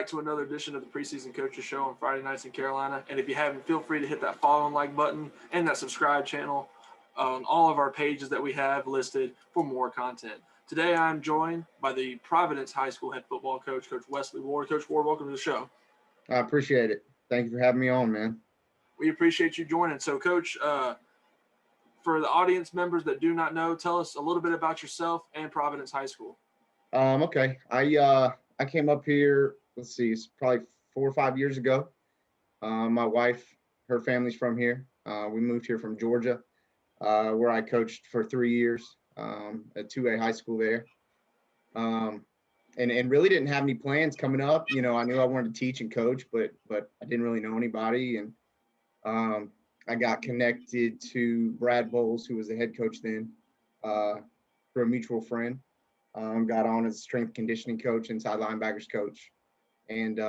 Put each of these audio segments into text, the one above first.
back to another edition of the Preseason Coaches Show on Friday nights in Carolina. And if you haven't, feel free to hit that follow and like button and that subscribe channel on all of our pages that we have listed for more content. Today, I'm joined by the Providence High School head football coach, Coach Wesley Ward. Coach Ward, welcome to the show. I appreciate it. Thank you for having me on, man. We appreciate you joining. So, Coach, for the audience members that do not know, tell us a little bit about yourself and Providence High School. Okay. I came up here, it's probably 4 or 5 years ago. My wife, her family's from here. We moved here from Georgia, where I coached for 3 years at 2A high school there. And really didn't have any plans coming up. You know, I knew I wanted to teach and coach, but I didn't really know anybody. And I got connected to Brad Bowles, who was the head coach then, through a mutual friend. Got on as strength conditioning coach, inside linebackers coach, and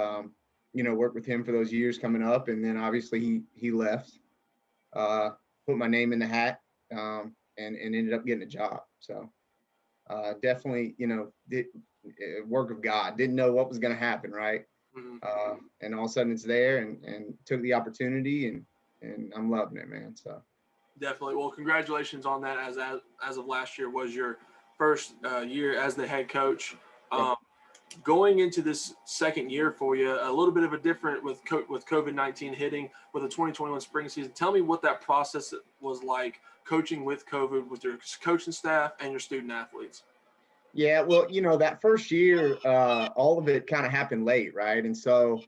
worked with him for those years coming up. And then obviously he left, put my name in the hat, and ended up getting a job. So definitely, work of God. Didn't know what was going to happen, right? Mm-hmm. And all of a sudden it's there, and took the opportunity, and I'm loving it, man. So definitely. Well, congratulations on that. As of last year was your first year as the head coach. Going into this second year for you, a little bit of a different with COVID-19 hitting with the 2021 spring season. Tell me what that process was like coaching with COVID with your coaching staff and your student athletes. Yeah, well, that first year, all of it kind of happened late, right? And so,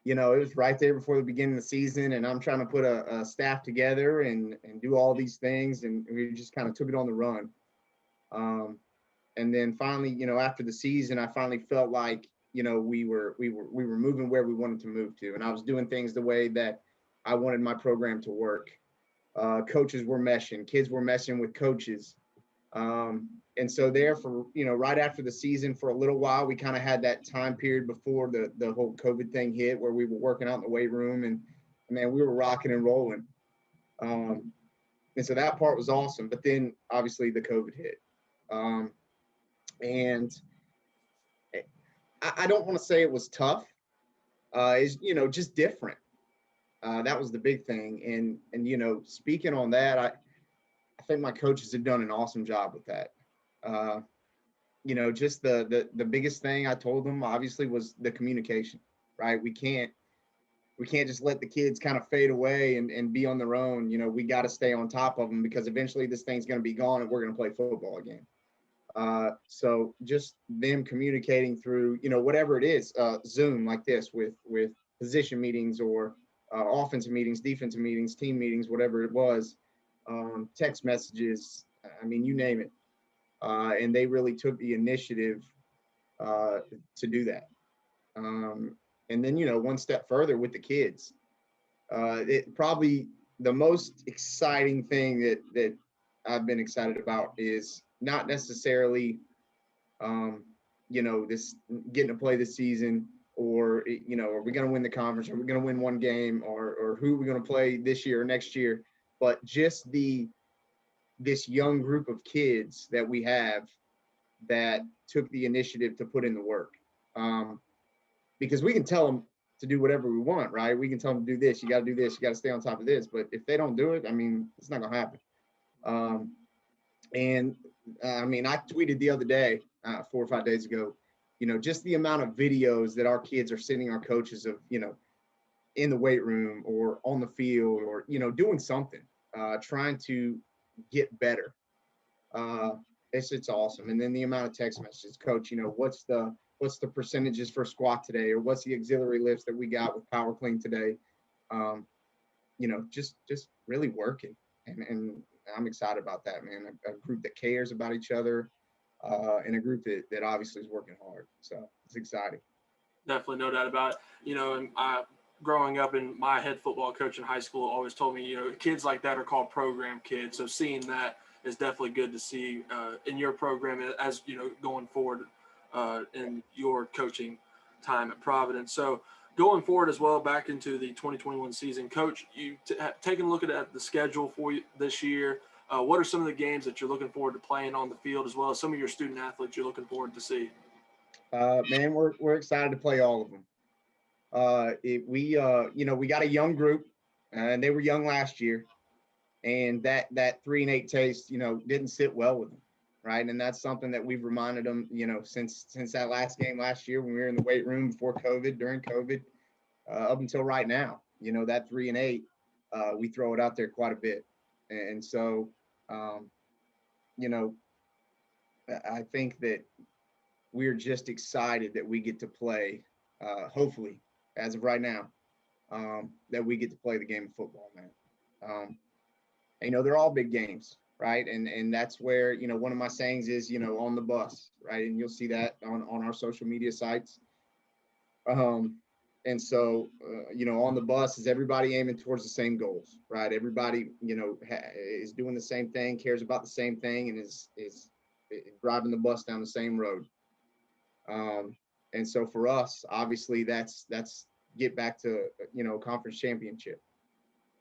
it was right there before the beginning of the season, and I'm trying to put a staff together and do all these things, and we just kind of took it on the run. And then finally, after the season, I finally felt like, we were moving where we wanted to move to, and I was doing things the way that I wanted my program to work. Coaches were meshing, kids were meshing with coaches. And so there for, right after the season for a little while, we kind of had that time period before the whole COVID thing hit where we were working out in the weight room, and man, we were rocking and rolling. And so that part was awesome. But then obviously the COVID hit. And I don't want to say it was tough. It's, just different. That was the big thing. And speaking on that, I think my coaches have done an awesome job with that. Just the biggest thing I told them obviously was the communication, right? We can't just let the kids kind of fade away and be on their own. We got to stay on top of them, because eventually this thing's going to be gone and we're going to play football again. So just them communicating through, whatever it is, Zoom like this with position meetings or offensive meetings, defensive meetings, team meetings, whatever it was, text messages, I mean, you name it. And they really took the initiative to do that. And then, one step further with the kids, it probably the most exciting thing that I've been excited about is not necessarily, this getting to play this season, or, are we going to win the conference? Are we going to win one game, or who are we going to play this year or next year? But just this young group of kids that we have that took the initiative to put in the work. Because we can tell them to do whatever we want, right? We can tell them to do this, you got to do this, you got to stay on top of this. But if they don't do it, I mean, it's not going to happen. I tweeted the other day, 4 or 5 days ago, just the amount of videos that our kids are sending our coaches of, in the weight room or on the field or, doing something, trying to get better. It's awesome. And then the amount of text messages, coach, what's the percentages for squat today, or what's the auxiliary lifts that we got with power clean today? Just really working. And I'm excited about that, man. A group that cares about each other, and a group that obviously is working hard. So it's exciting. Definitely, no doubt about it. And growing up, in my head football coach in high school always told me, kids like that are called program kids. So seeing that is definitely good to see in your program as, going forward in your coaching time at Providence. So going forward as well, back into the 2021 season, Coach, you taking a look at the schedule for you this year. What are some of the games that you're looking forward to playing on the field, as well as some of your student athletes you're looking forward to see? Man, we're excited to play all of them. We got a young group, and they were young last year, and that 3-8 taste, didn't sit well with them, right? And that's something that we've reminded them, since that last game last year when we were in the weight room before COVID, during COVID, up until right now. That 3-8, we throw it out there quite a bit, and so, um, you know, I think that we're just excited that we get to play, hopefully, as of right now, that we get to play the game of football, man. Um, they're all big games, right? And that's where, one of my sayings is, on the bus, right? And you'll see that on our social media sites. And so, on the bus is everybody aiming towards the same goals, right? Everybody, is doing the same thing, cares about the same thing, and is driving the bus down the same road. And so for us, obviously, that's get back to conference championship.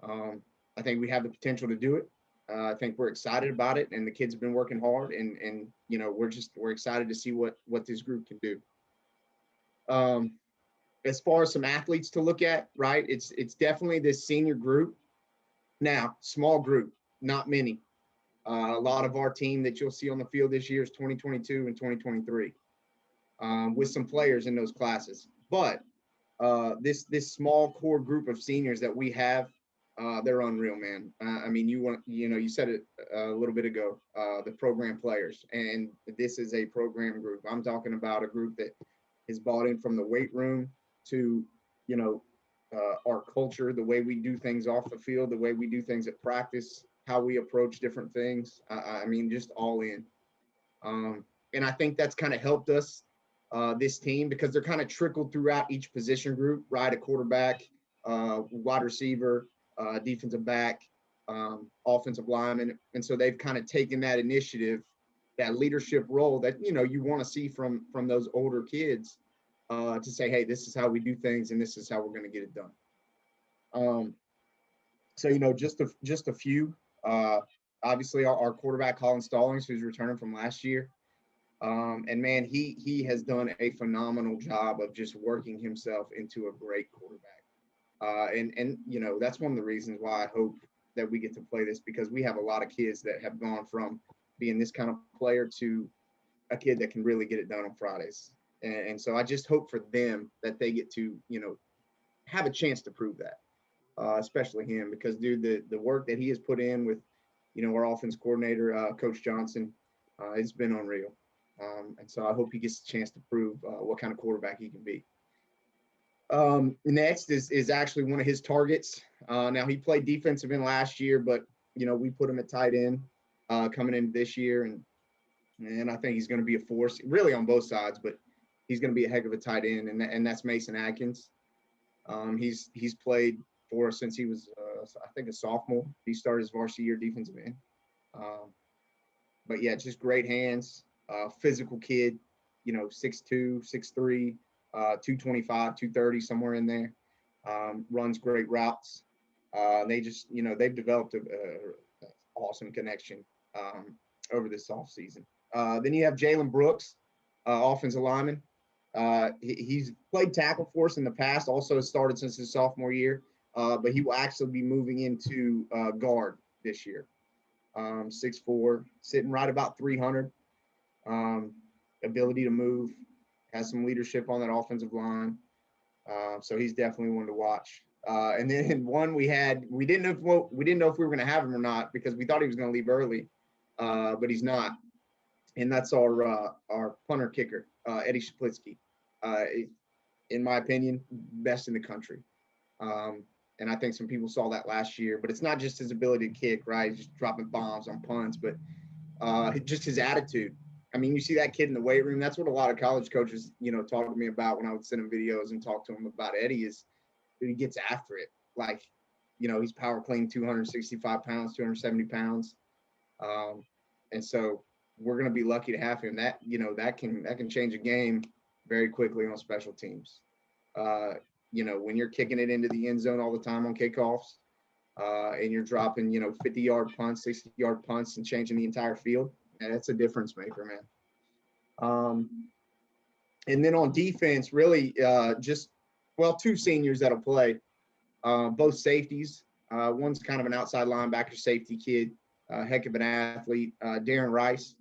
I think we have the potential to do it. I think we're excited about it, and the kids have been working hard, and we're excited to see what this group can do. As far as some athletes to look at, right? It's definitely this senior group. Now, small group, not many. A lot of our team that you'll see on the field this year is 2022 and 2023, with some players in those classes. But this small core group of seniors that we have, they're unreal, man. You said it a little bit ago, the program players, and this is a program group. I'm talking about a group that is bought in from the weight room to, our culture, the way we do things off the field, the way we do things at practice, how we approach different things. Just all in. And I think that's kind of helped us, this team, because they're kind of trickled throughout each position group, right? A quarterback, wide receiver, defensive back, offensive lineman. And so they've kind of taken that initiative, that leadership role that, you want to see from those older kids, to say, hey, this is how we do things, and this is how we're going to get it done. So, just a few, obviously our quarterback, Colin Stallings, who's returning from last year. And man, he has done a phenomenal job of just working himself into a great quarterback. And that's one of the reasons why I hope that we get to play this, because we have a lot of kids that have gone from being this kind of player to a kid that can really get it done on Fridays. And so I just hope for them that they get to, have a chance to prove that, especially him, because, dude, the work that he has put in with, our offense coordinator, Coach Johnson, it's been unreal. And so I hope he gets a chance to prove what kind of quarterback he can be. Next is actually one of his targets. Now, he played defensive end last year, but, we put him at tight end coming into this year. And I think he's going to be a force, really, on both sides, but he's going to be a heck of a tight end, and that's Mason Atkins. He's played for us since he was, I think, a sophomore. He started his varsity year defensive end. But, yeah, just great hands, physical kid, 6'2", 6'3", 225, 230, somewhere in there. Runs great routes. They just, they've developed an awesome connection over this offseason. Then you have Jalen Brooks, offensive lineman. He's played tackle for us in the past, also started since his sophomore year, but he will actually be moving into guard this year. 6'4", sitting right about 300, ability to move, has some leadership on that offensive line. So he's definitely one to watch. And then one we didn't know if we were going to have him or not, because we thought he was going to leave early, but he's not. And that's our punter kicker, Eddie Shaplitsky. In my opinion, best in the country. And I think some people saw that last year, but it's not just his ability to kick, right? He's just dropping bombs on punts, but just his attitude. You see that kid in the weight room. That's what a lot of college coaches, talk to me about when I would send them videos and talk to him about Eddie, is that he gets after it. Like, he's power clean 265 pounds, 270 pounds. And so we're going to be lucky to have him. That, that can change a game very quickly on special teams. When you're kicking it into the end zone all the time on kickoffs, and you're dropping, 50-yard punts, 60-yard punts, and changing the entire field, that's a difference maker, man. And then on defense, really, just well, two seniors that'll play, both safeties. One's kind of an outside linebacker safety kid, heck of an athlete. Darren Rice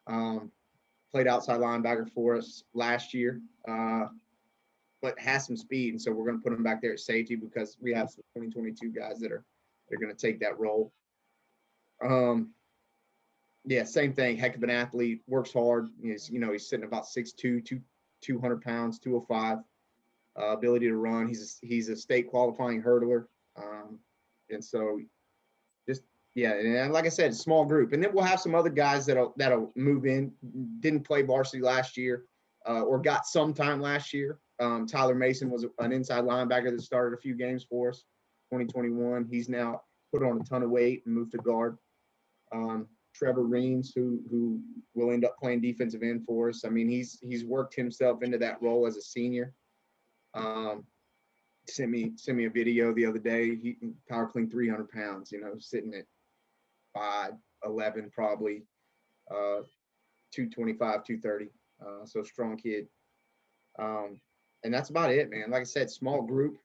played outside linebacker for us last year, but has some speed. And so we're going to put him back there at safety because we have some 2022 guys that are going to take that role. Yeah, same thing. Heck of an athlete, works hard. He's sitting about 6'2", 200 pounds, 205. Ability to run. He's a state qualifying hurdler. And so just, yeah. And like I said, small group. And then we'll have some other guys that'll move in. Didn't play varsity last year, or got some time last year. Tyler Mason was an inside linebacker that started a few games for us, 2021. He's now put on a ton of weight and moved to guard. Trevor Reams, who will end up playing defensive end for us. I mean, he's worked himself into that role as a senior. Sent me a video the other day. He power clean 300 pounds, sitting at 5'11", probably, 225, 230. So strong kid. And that's about it, man. Like I said, small group,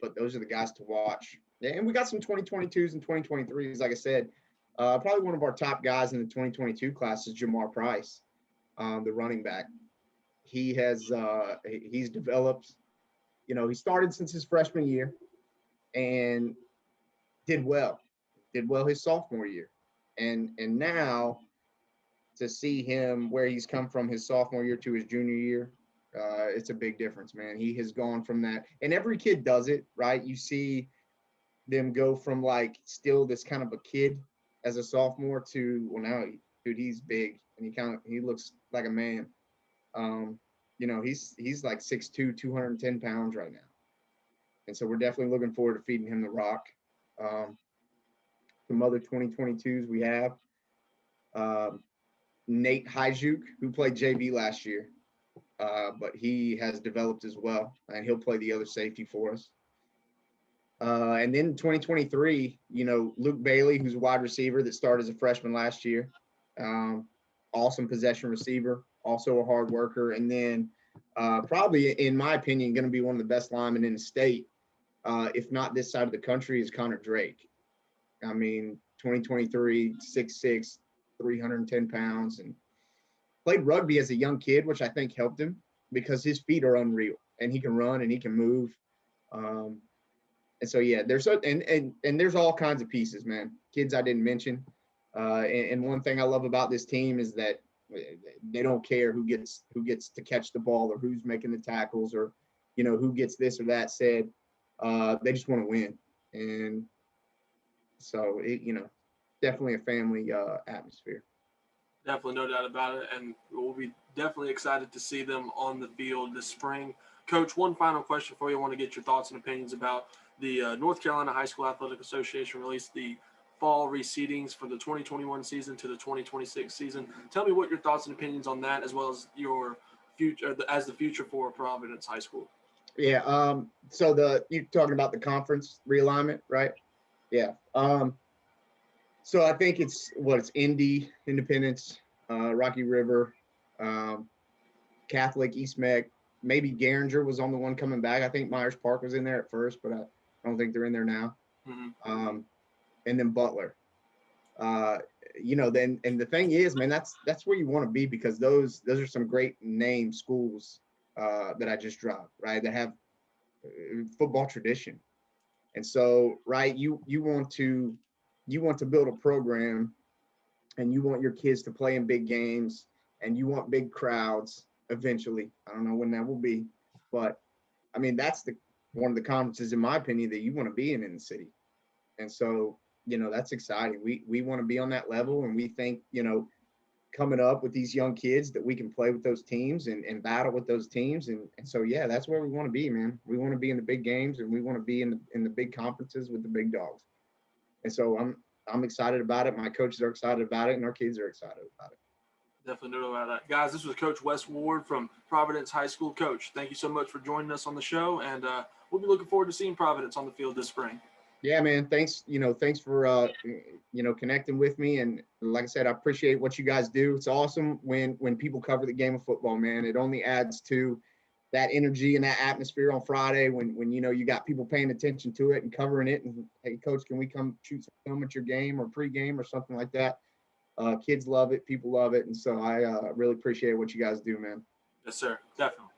but those are the guys to watch. And we got some 2022s and 2023s. Like I said, probably one of our top guys in the 2022 class is Jamar Price, the running back. He's developed, he started since his freshman year and did well his sophomore year. And now to see him where he's come from his sophomore year to his junior year, it's a big difference, man. He has gone from that, and every kid does it, right? You see them go from like still this kind of a kid as a sophomore to, well, now, dude, he's big and he looks like a man. He's like 6'2", 210 pounds right now. And so we're definitely looking forward to feeding him the rock. Some other 2022s we have. Nate Hyjuk, who played JV last year, but he has developed as well, and he'll play the other safety for us. And then 2023, Luke Bailey, who's a wide receiver that started as a freshman last year. Awesome possession receiver, also a hard worker. And then probably, in my opinion, going to be one of the best linemen in the state, if not this side of the country, is Connor Drake. I mean, 2023, 6'6", 310 pounds, and played rugby as a young kid, which I think helped him because his feet are unreal, and he can run and he can move. And so, yeah, there's all kinds of pieces, man. Kids I didn't mention. And one thing I love about this team is that they don't care who gets to catch the ball or who's making the tackles or, who gets this or that said. They just want to win. And so, definitely a family atmosphere. Definitely, no doubt about it. And we'll be definitely excited to see them on the field this spring. Coach, one final question for you. I want to get your thoughts and opinions about the North Carolina High School Athletic Association released the fall reseedings for the 2021 season to the 2026 season. Tell me what your thoughts and opinions on that, as well as your future as the future for Providence High School. Yeah. So you're talking about the conference realignment, right? Yeah. So I think it's Indy, Independence, Rocky River, Catholic, East Meg. Maybe Garinger was on the one coming back. I think Myers Park was in there at first, but I don't think they're in there now. Mm-hmm. And then Butler. Then, and the thing is, man, that's where you want to be, because those are some great name schools that I just dropped, right? That have football tradition. And so, right, you want to build a program, and you want your kids to play in big games, and you want big crowds eventually. I don't know when that will be, but I mean, that's one of the conferences, in my opinion, that you want to be in the city. And so, that's exciting. We want to be on that level, and we think, coming up with these young kids that we can play with those teams and battle with those teams. And so, yeah, that's where we want to be, man. We want to be in the big games, and we want to be in the big conferences with the big dogs. And so I'm excited about it. My coaches are excited about it, and our kids are excited about it. Definitely know about that. Guys, this was Coach Wes Ward from Providence High School. Coach, thank you so much for joining us on the show, and we'll be looking forward to seeing Providence on the field this spring. Yeah, man. Thanks. Thanks for connecting with me. And like I said, I appreciate what you guys do. It's awesome when people cover the game of football, man. It only adds to that energy and that atmosphere on Friday when you know you got people paying attention to it and covering it. And hey, coach, can we come shoot some film at your game or pregame or something like that? Kids love it, people love it, and so I really appreciate what you guys do, man. Yes, sir. Definitely.